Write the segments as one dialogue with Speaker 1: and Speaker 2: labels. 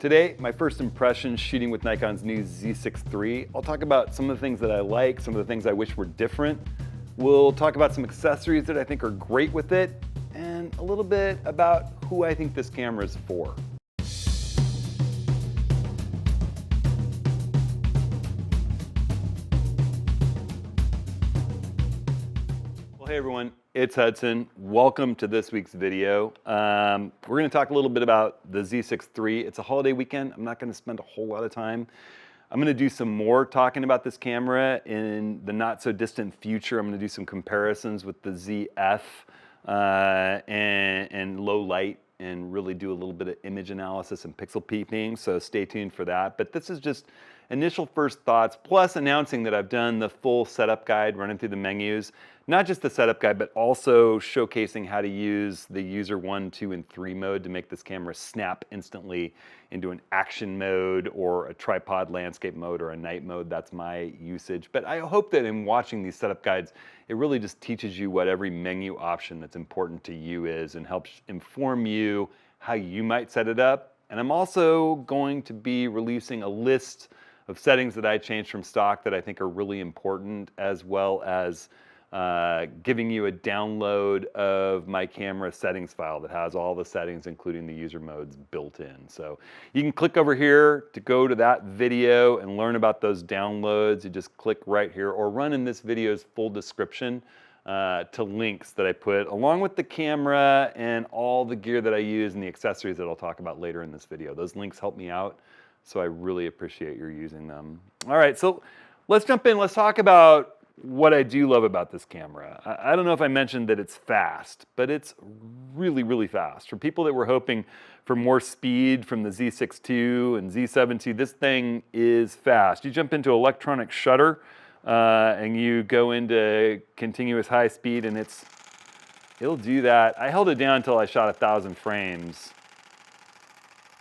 Speaker 1: Today, my first impressions shooting with Nikon's new Z6III. I'll talk about some of the things that I like, some of the things I wish were different. We'll talk about some accessories that I think are great with it, and a little bit about who I think this camera is for. Well, hey everyone, it's Hudson. Welcome to this week's video. We're going to talk a little bit about the Z6III. It's a holiday weekend. I'm not going to spend a whole lot of time. I'm going to do some more talking about this camera in the not so distant future. I'm going to do some comparisons with the ZF and low light and really do a little bit of image analysis and pixel peeping, so stay tuned for that. But this is just initial first thoughts, plus announcing that I've done the full setup guide, running through the menus. Not just the setup guide, but also showcasing how to use the user 1, 2, and 3 mode to make this camera snap instantly into an action mode or a tripod landscape mode or a night mode. That's my usage. But I hope that in watching these setup guides, it really just teaches you what every menu option that's important to you is and helps inform you how you might set it up. And I'm also going to be releasing a list of settings that I changed from stock that I think are really important, as well as giving you a download of my camera settings file that has all the settings, including the user modes built in. So you can click over here to go to that video and learn about those downloads. You just click right here or run in this video's full description to links that I put along with the camera and all the gear that I use and the accessories that I'll talk about later in this video. Those links help me out, so I really appreciate your using them. All right, so let's jump in. Let's talk about what I do love about this camera. I don't know if I mentioned that it's fast, but it's really, really fast. For people that were hoping for more speed from the Z6II and Z7II, this thing is fast. You jump into electronic shutter and you go into continuous high speed and it'll do that. I held it down until I shot 1,000 frames.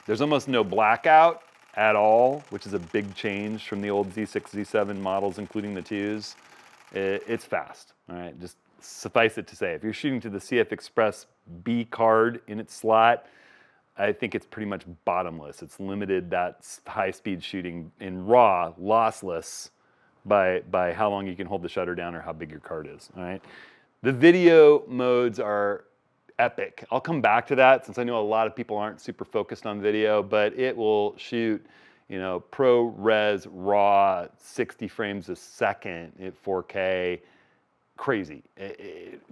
Speaker 1: There's almost no blackout at all, which is a big change from the old Z6, Z7 models, including the 2s. It's fast, all right? Just suffice it to say, if you're shooting to the CF Express B card in its slot, I think it's pretty much bottomless. It's limited that high-speed shooting in RAW, lossless, by how long you can hold the shutter down or how big your card is, all right? The video modes are epic. I'll come back to that since I know a lot of people aren't super focused on video, but it will shoot, you know, ProRes RAW 60 frames a second at 4K, crazy,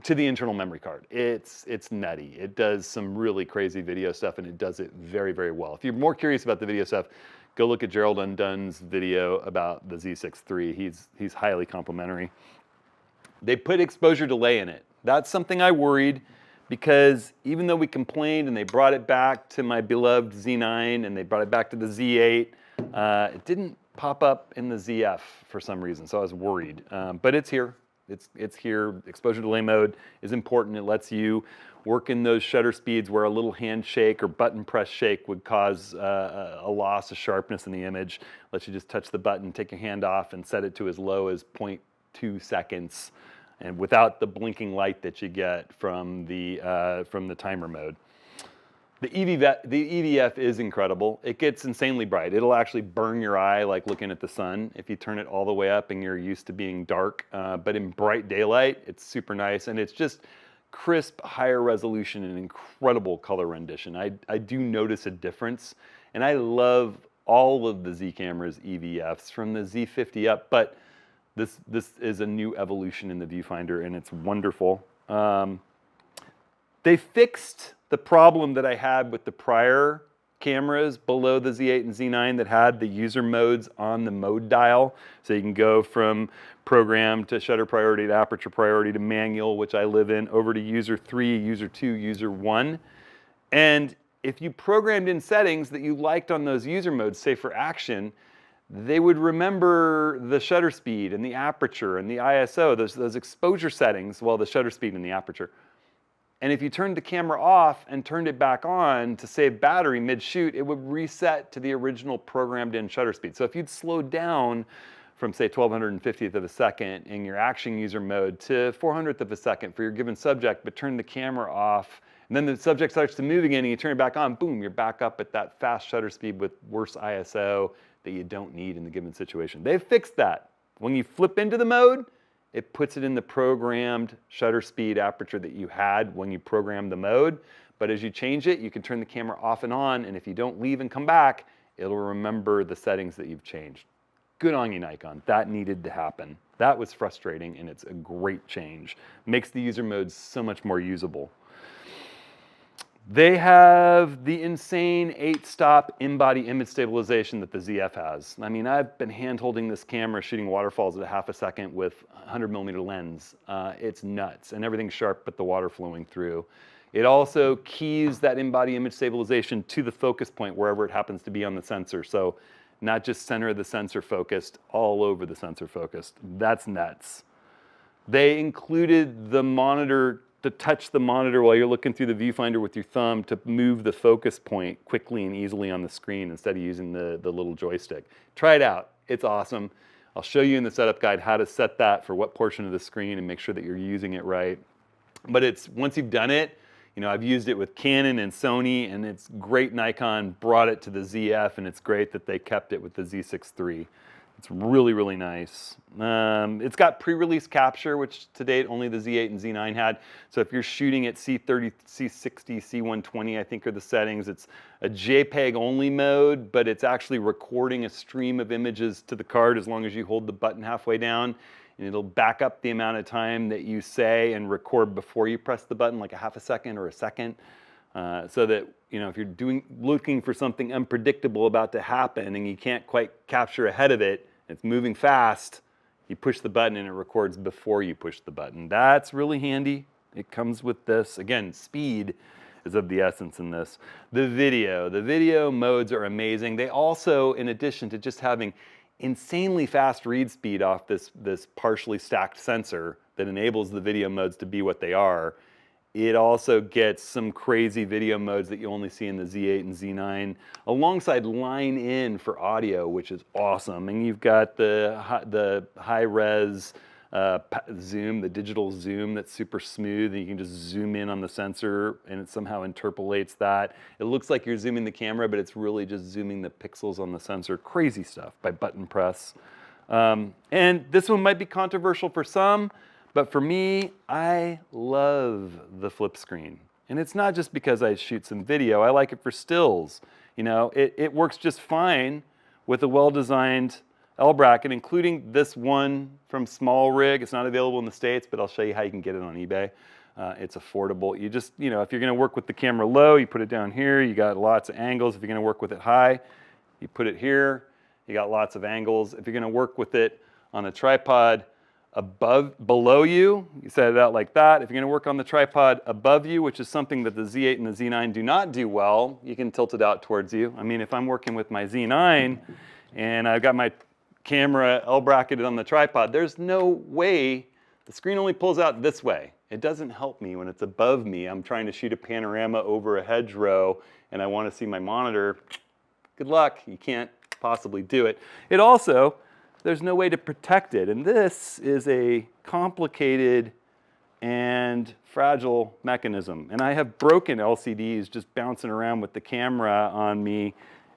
Speaker 1: to the internal memory card. It's nutty. It does some really crazy video stuff and it does it very, very well. If you're more curious about the video stuff, go look at Gerald Undunn's video about the Z6III. He's highly complimentary. They put exposure delay in it. That's something I worried, because even though we complained and they brought it back to my beloved Z9 and they brought it back to the Z8, it didn't pop up in the ZF for some reason, so I was worried. But it's here. It's here. Exposure delay mode is important. It lets you work in those shutter speeds where a little handshake or button press shake would cause a loss of sharpness in the image. Lets you just touch the button, take your hand off, and set it to as low as 0.2 seconds, and without the blinking light that you get from the timer mode. The EDF is incredible. It gets insanely bright. It'll actually burn your eye like looking at the sun if you turn it all the way up and you're used to being dark. But in bright daylight, it's super nice, and it's just crisp, higher resolution, and incredible color rendition. I do notice a difference, and I love all of the Z cameras EVFs from the Z50 up, but this is a new evolution in the viewfinder, and it's wonderful. They fixed the problem that I had with the prior cameras below the Z8 and Z9 that had the user modes on the mode dial. So you can go from program to shutter priority to aperture priority to manual, which I live in, over to user 3, user 2, user 1. And if you programmed in settings that you liked on those user modes, say for action, they would remember the shutter speed and the aperture and the ISO, those exposure settings, well, the shutter speed and the aperture. And if you turned the camera off and turned it back on to save battery mid-shoot, it would reset to the original programmed in shutter speed. So if you'd slowed down from say 1250th of a second in your action user mode to 400th of a second for your given subject, but turn the camera off And then the subject starts to move again and you turn it back on, boom, you're back up at that fast shutter speed with worse ISO that you don't need in the given situation. They've fixed that. When you flip into the mode, it puts it in the programmed shutter speed aperture that you had when you programmed the mode. But as you change it, you can turn the camera off and on, and if you don't leave and come back, it'll remember the settings that you've changed. Good on you, Nikon. That needed to happen. That was frustrating, and it's a great change. Makes the user modes so much more usable. They have the insane 8-stop in-body image stabilization that the ZF has. I mean, I've been hand-holding this camera shooting waterfalls at ½ a second with 100mm lens. It's nuts, and everything's sharp but the water flowing through. It also keys that in-body image stabilization to the focus point wherever it happens to be on the sensor. So not just center of the sensor focused, all over the sensor focused. That's nuts. They included the monitor to touch the monitor while you're looking through the viewfinder with your thumb to move the focus point quickly and easily on the screen instead of using the little joystick. Try it out. It's awesome. I'll show you in the setup guide how to set that for what portion of the screen and make sure that you're using it right. But it's once you've done it, you know, I've used it with Canon and Sony, and it's great Nikon brought it to the ZF, and it's great that they kept it with the Z6III. It's really, really nice. It's got pre-release capture, which to date only the Z8 and Z9 had. So if you're shooting at C30, C60, C120, I think are the settings. It's a JPEG only mode, but it's actually recording a stream of images to the card as long as you hold the button halfway down. And it'll back up the amount of time that you say and record before you press the button, like a ½ a second or a second. So that, you know, if you're looking for something unpredictable about to happen and you can't quite capture ahead of it, it's moving fast, you push the button and it records before you push the button. That's really handy. It comes with this. Again, speed is of the essence in this. The video modes are amazing. They also, in addition to just having insanely fast read speed off this partially stacked sensor that enables the video modes to be what they are, it also gets some crazy video modes that you only see in the Z8 and Z9 alongside line in for audio, which is awesome. And you've got the high res zoom, the digital zoom that's super smooth, and you can just zoom in on the sensor and it somehow interpolates that. It looks like you're zooming the camera, but it's really just zooming the pixels on the sensor. Crazy stuff by button press. And this one might be controversial for some, but for me, I love the flip screen. And it's not just because I shoot some video, I like it for stills. You know, it works just fine with a well-designed L bracket, including this one from Small Rig. It's not available in the States, but I'll show you how you can get it on eBay. It's affordable. You just, you know, if you're gonna work with the camera low, you put it down here, you got lots of angles. If you're gonna work with it high, you put it here, you got lots of angles. If you're gonna work with it on a tripod below you, you set it out like that. If you're gonna work on the tripod above you, which is something that the Z8 and the Z9 do not do well, you can tilt it out towards you. I mean, if I'm working with my Z9 and I've got my camera L bracketed on the tripod, there's no way, the screen only pulls out this way. It doesn't help me when it's above me. I'm trying to shoot a panorama over a hedgerow and I want to see my monitor. Good luck, you can't possibly do it. It also, there's no way to protect it, and this is a complicated and fragile mechanism. And I have broken LCDs just bouncing around with the camera on me,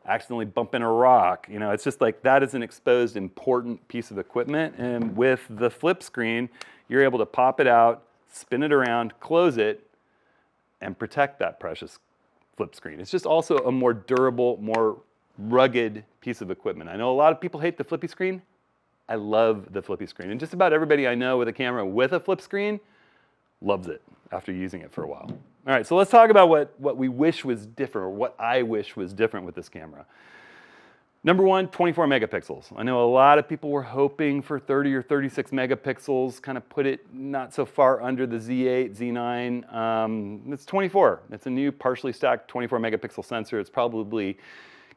Speaker 1: accidentally bumping a rock. You know, it's just like that is an exposed important piece of equipment, and with the flip screen, you're able to pop it out, spin it around, close it, and protect that precious flip screen. It's just also a more durable, more rugged piece of equipment. I know a lot of people hate the flippy screen. I love the flippy screen. And just about everybody I know with a camera with a flip screen loves it after using it for a while. All right, so let's talk about what we wish was different, or what I wish was different with this camera. Number one, 24 megapixels. I know a lot of people were hoping for 30 or 36 megapixels, kind of put it not so far under the Z8, Z9. It's 24. It's a new partially stacked 24 megapixel sensor. It's probably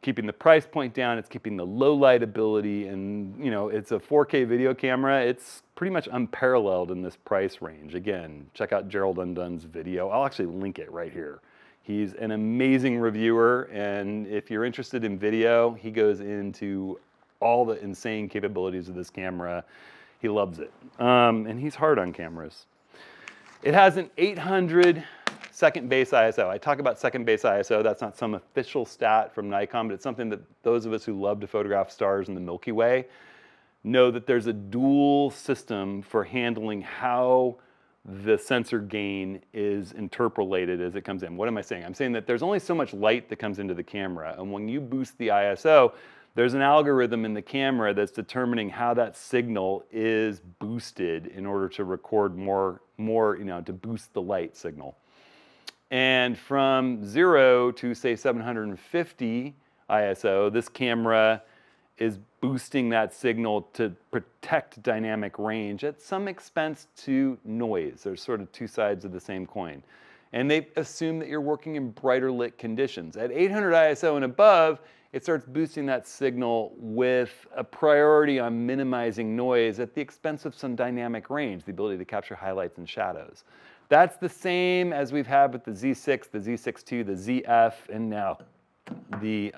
Speaker 1: keeping the price point down, it's keeping the low light ability, and you know, it's a 4K video camera. It's pretty much unparalleled in this price range. Again, check out Gerald Undun's video. I'll actually link it right here. He's an amazing reviewer, and if you're interested in video, he goes into all the insane capabilities of this camera. He loves it, and he's hard on cameras. It has an 800 second base ISO. I talk about second base ISO. That's not some official stat from Nikon, but it's something that those of us who love to photograph stars in the Milky Way know that there's a dual system for handling how the sensor gain is interpolated as it comes in. What am I saying? I'm saying that there's only so much light that comes into the camera, and when you boost the ISO, there's an algorithm in the camera that's determining how that signal is boosted in order to record more, to boost the light signal. And from 0 to say 750 ISO, this camera is boosting that signal to protect dynamic range at some expense to noise. There's sort of two sides of the same coin. And they assume that you're working in brighter lit conditions. At 800 ISO and above, it starts boosting that signal with a priority on minimizing noise at the expense of some dynamic range, the ability to capture highlights and shadows. That's the same as we've had with the Z6, the Z6II, the ZF, and now the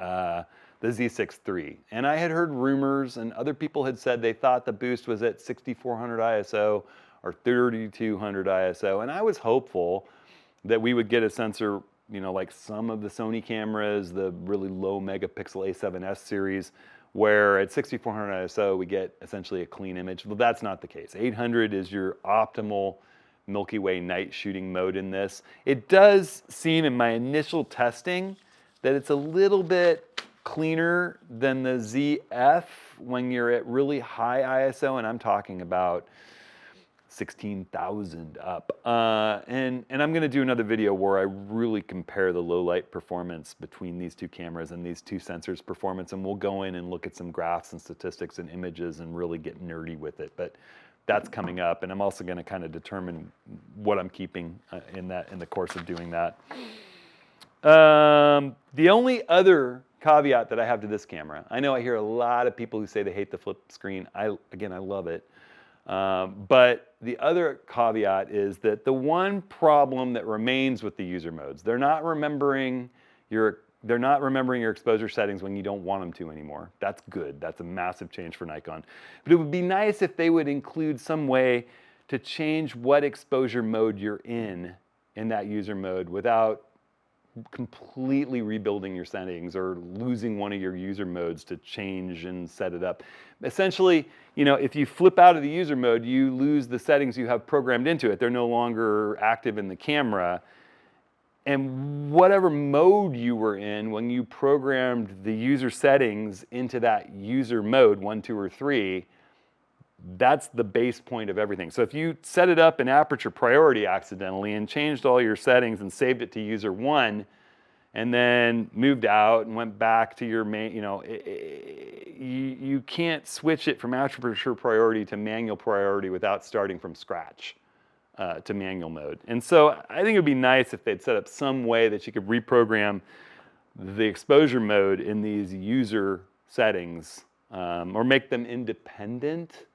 Speaker 1: Z6III. And I had heard rumors, and other people had said they thought the boost was at 6400 ISO or 3200 ISO, and I was hopeful that we would get a sensor, like some of the Sony cameras, the really low megapixel A7S series, where at 6400 ISO we get essentially a clean image. Well, that's not the case. 800 is your optimal Milky Way night shooting mode in this. It does seem in my initial testing that it's a little bit cleaner than the ZF when you're at really high ISO, and I'm talking about 16,000 up. And I'm going to do another video where I really compare the low light performance between these two cameras and these two sensors' performance, and we'll go in and look at some graphs and statistics and images and really get nerdy with it. But that's coming up, and I'm also going to kind of determine what I'm keeping in the course of doing that. The only other caveat that I have to this camera, I know I hear a lot of people who say they hate the flip screen. Again, I love it. But the other caveat is that the one problem that remains with the user modes, they're not remembering your exposure settings when you don't want them to anymore. That's good. That's a massive change for Nikon. But it would be nice if they would include some way to change what exposure mode you're in that user mode without completely rebuilding your settings or losing one of your user modes to change and set it up. Essentially, if you flip out of the user mode, you lose the settings you have programmed into it. They're no longer active in the camera. And whatever mode you were in when you programmed the user settings into that user mode, 1, 2, or 3, that's the base point of everything. So if you set it up in aperture priority accidentally and changed all your settings and saved it to user 1 and then moved out and went back to your main, you can't switch it from aperture priority to manual priority without starting from scratch to manual mode. And so I think it would be nice if they'd set up some way that you could reprogram the exposure mode in these user settings or make them independent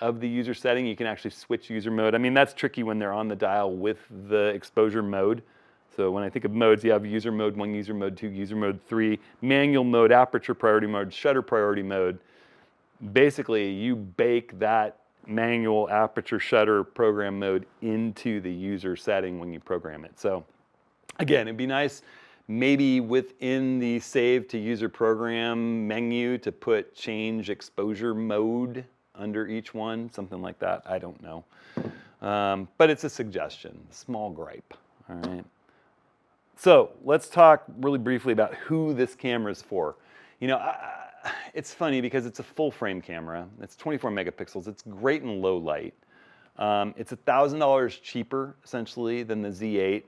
Speaker 1: of the user setting. You can actually switch user mode. I mean, that's tricky when they're on the dial with the exposure mode. So when I think of modes, you have user mode 1, user mode 2, user mode 3, manual mode, aperture priority mode, shutter priority mode. Basically, you bake that manual aperture shutter program mode into the user setting when you program it. So again, it'd be nice maybe within the save to user program menu to put change exposure mode under each one, something like that. I don't know. But it's a suggestion, small gripe, all right? So let's talk really briefly about who this camera is for. It's funny because it's a full frame camera. It's 24 megapixels. It's great in low light. It's $1,000 cheaper, essentially, than the Z8.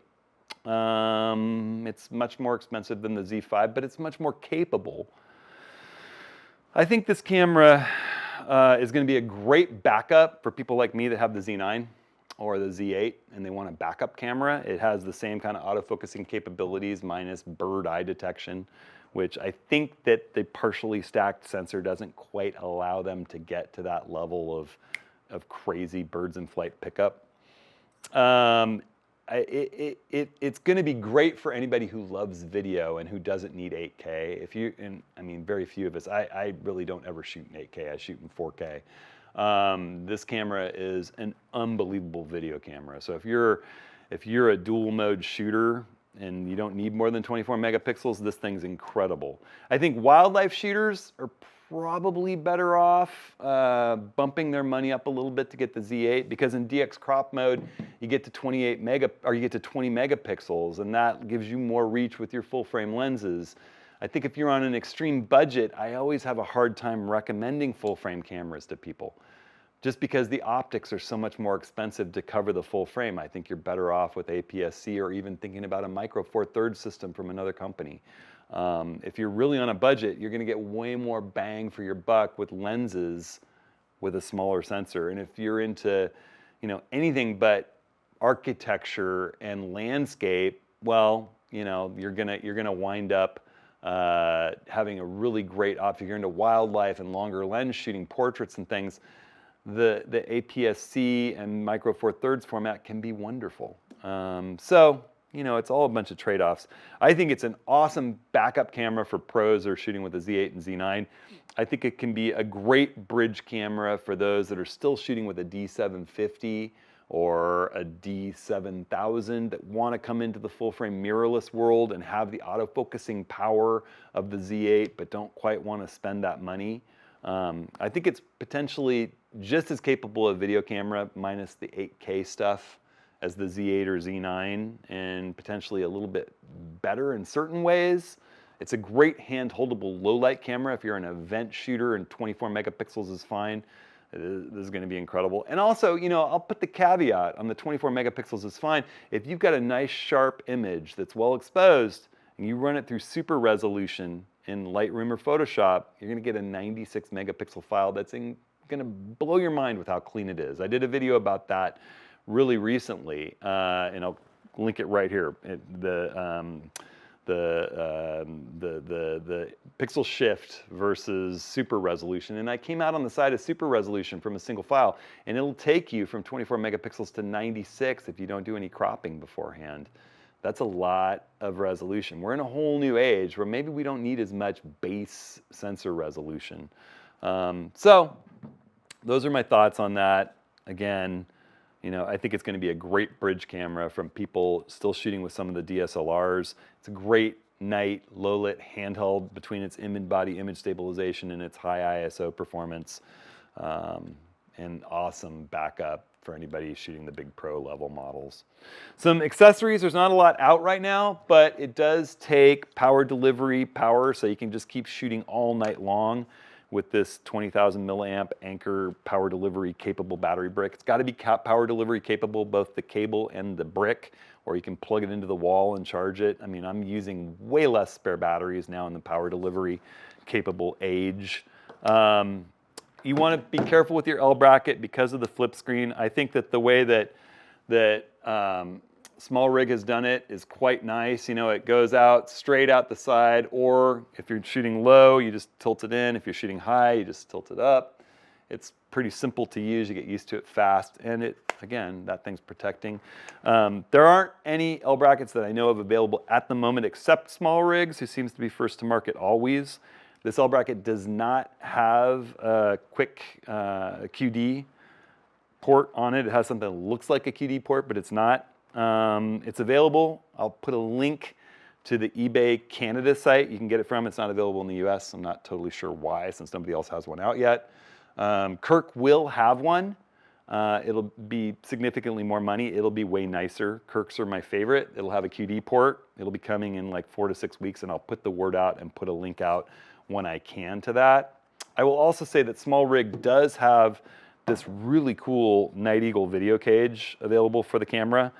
Speaker 1: It's much more expensive than the Z5, but it's much more capable. I think this camera is going to be a great backup for people like me that have the Z9 or the Z8 and they want a backup camera. It has the same kind of autofocusing capabilities minus bird eye detection, which I think that the partially stacked sensor doesn't quite allow them to get to that level of crazy birds in flight pickup. It's going to be great for anybody who loves video and who doesn't need 8K. I mean, very few of us. I really don't ever shoot in 8K. I shoot in 4K. This camera is an unbelievable video camera. So if you're if you're a dual mode shooter and you don't need more than 24 megapixels, this thing's incredible. I think wildlife shooters are probably better off bumping their money up a little bit to get the Z8, because in DX crop mode you get to 20 megapixels, and that gives you more reach with your full frame lenses. I think if you're on an extreme budget, I always have a hard time recommending full frame cameras to people, just because the optics are so much more expensive to cover the full frame. I think you're better off with APS-C, or even thinking about a micro Four Thirds system from another company. If you're really on a budget, you're gonna get way more bang for your buck with lenses with a smaller sensor. And if you're into, anything but architecture and landscape, well, you're gonna wind up having a really great optic. If you're into wildlife and longer lens shooting, portraits and things, the APS-C and micro Four Thirds format can be wonderful. So, it's all a bunch of trade-offs. I think it's an awesome backup camera for pros who are shooting with a Z8 and Z9. I think it can be a great bridge camera for those that are still shooting with a D750 or a D7000 that want to come into the full-frame mirrorless world and have the autofocusing power of the Z8 but don't quite want to spend that money. I think it's potentially just as capable of video camera, minus the 8K stuff, as the Z8 or Z9, and potentially a little bit better in certain ways. It's a great hand-holdable low-light camera if you're an event shooter, and 24 megapixels is fine. This is going to be incredible. And also, I'll put the caveat on the 24 megapixels is fine. If you've got a nice sharp image that's well exposed and you run it through super resolution in Lightroom or Photoshop, you're going to get a 96 megapixel file that's going to blow your mind with how clean it is. I did a video about that really recently, and I'll link it right here. The pixel shift versus super resolution, and I came out on the side of super resolution from a single file, and it'll take you from 24 megapixels to 96 if you don't do any cropping beforehand. That's a lot of resolution. We're in a whole new age where maybe we don't need as much base sensor resolution. So those are my thoughts on that. Again, I think it's going to be a great bridge camera from people still shooting with some of the DSLRs. It's a great night, low-lit handheld between its in-body image stabilization and its high ISO performance, and awesome backup for anybody shooting the big pro level models. Some accessories, there's not a lot out right now, but it does take power delivery power, so you can just keep shooting all night long with this 20,000 milliamp Anchor power delivery capable battery brick. It's got to be power delivery capable, both the cable and the brick, or you can plug it into the wall and charge it. I mean, I'm using way less spare batteries now in the power delivery capable age. You want to be careful with your L bracket because of the flip screen. I think that the way that Small Rig has done it is quite nice. It goes out straight out the side, or if you're shooting low, you just tilt it in. If you're shooting high, you just tilt it up. It's pretty simple to use. You get used to it fast, and again, that thing's protecting. There aren't any L brackets that I know of available at the moment except Small Rigs, who seems to be first to market always. This L bracket does not have a quick QD port on it. It has something that looks like a QD port, but it's not. It's available. I'll put a link to the eBay Canada site you can get it from. It's not available in the US. I'm not totally sure why, since nobody else has one out yet. Kirk will have one. It'll be significantly more money. It'll be way nicer. Kirks are my favorite. It'll have a QD port. It'll be coming in like 4 to 6 weeks, and I'll put the word out and put a link out when I can to that. I will also say that Small Rig does have this really cool Night Eagle video cage available for the camera,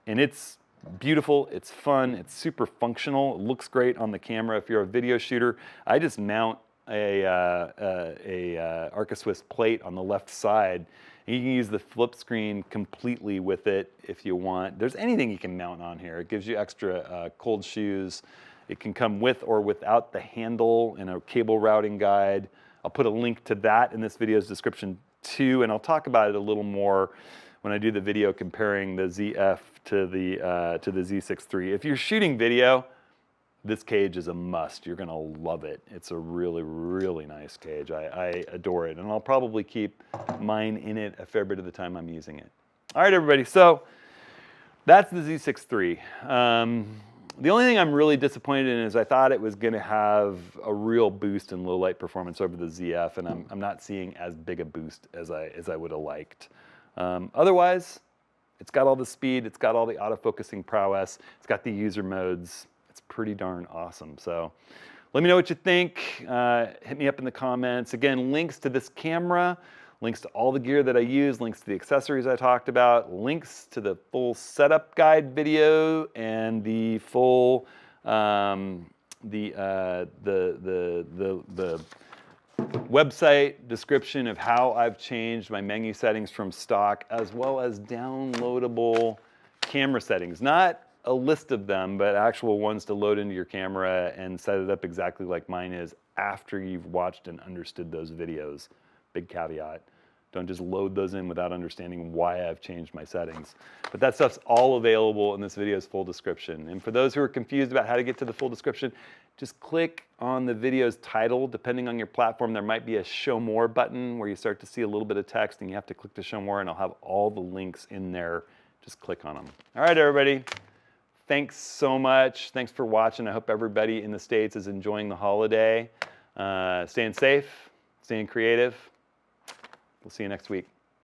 Speaker 1: and it's beautiful, it's fun, it's super functional, it looks great on the camera if you're a video shooter. I just mount a Arca Swiss plate on the left side, and you can use the flip screen completely with it if you want. There's anything you can mount on here. It gives you extra cold shoes. It can come with or without the handle and a cable routing guide. I'll put a link to that in this video's description too, and I'll talk about it a little more when I do the video comparing the ZF to the Z6III. If you're shooting video, this cage is a must. You're gonna love it. It's a really, really nice cage. I adore it, and I'll probably keep mine in it a fair bit of the time I'm using it. All right, everybody, so That's the Z6III. The only thing I'm really disappointed in is I thought it was going to have a real boost in low light performance over the ZF, and I'm not seeing as big a boost as I would have liked. Otherwise, it's got all the speed, it's got all the autofocusing prowess, it's got the user modes. It's pretty darn awesome. So let me know what you think. Hit me up in the comments. Again, links to this camera, links to all the gear that I use, links to the accessories I talked about, links to the full setup guide video, and the full the website description of how I've changed my menu settings from stock, as well as downloadable camera settings. Not a list of them, but actual ones to load into your camera and set it up exactly like mine is after you've watched and understood those videos. Big caveat. Don't just load those in without understanding why I've changed my settings. But that stuff's all available in this video's full description. And for those who are confused about how to get to the full description, just click on the video's title. Depending on your platform, there might be a show more button where you start to see a little bit of text and you have to click to show more, and I'll have all the links in there. Just click on them. All right, everybody. Thanks so much. Thanks for watching. I hope everybody in the States is enjoying the holiday. Staying safe, staying creative. We'll see you next week.